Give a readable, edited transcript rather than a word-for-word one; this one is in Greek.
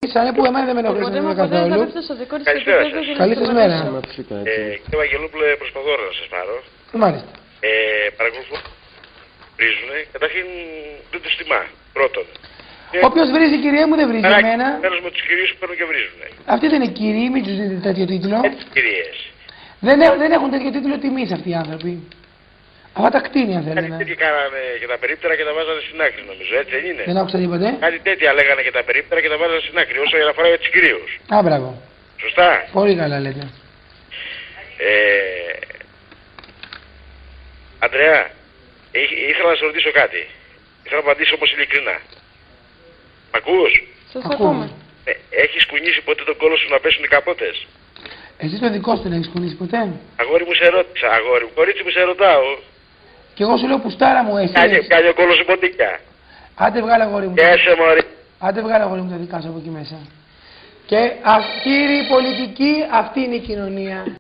Σαν που εμένα δεν με ενοχλεί καθόλου. Καλή σας μέρα. Κύριε Βαγγελόπουλε, προσπαθώ να σας πάρω. Μάλιστα. Παρακολουθώ. Βρίζουνε. Καταρχήν δεν τους τιμά. Πρώτον. Όποιος βρίζει, κυρία μου, δεν βρίζει εμένα. Μέρος με τους κυρίους που παίρνουν και βρίζουνε. Αυτοί δεν είναι κύριοι, μην τους δείτε τέτοιο τίτλο. Έτσι κυρίες. Δεν έχουν τέτοιο τίτλο τιμής αυτοί οι άνθρωποι. Αυτά τα κτίνια θέλουν. Κάτι τέτοια κάνανε και τα περίπτερα και τα βάζανε στην άκρη, νομίζω. Έτσι δεν είναι? Δεν άκουσα τίποτε. Κάτι τέτοια λέγανε και τα περίπτερα και τα βάζανε στην άκρη. Όσο αφορά για τους κυρίους. Α, μπράβο. Σωστά. Πολύ καλά λέτε. Αντρέα, ήθελα να σε ρωτήσω κάτι. Ήθελα να απαντήσω όμως ειλικρινά. Μ' ακούς? Σας ακούμε. Έχεις κουνήσει ποτέ τον κόλο σου να πέσουν οι καπότες? Εσύ το δικό σου δεν έχεις κουνήσει ποτέ? Αγόρι μου σε ρώτησα, αγόρι μου. Κορίτσι μου σε ρωτάω. Και εγώ σου λέω πουστάρα μου, εσύ. Κάνει ο κόλος σου ποντίκια. Άντε βγάλε αγόρι μου. Έσαι μωρή. Άντε βγάλε αγόρι μου τα δικά σου από εκεί μέσα. Και κύριοι πολιτικοί, αυτή είναι η κοινωνία.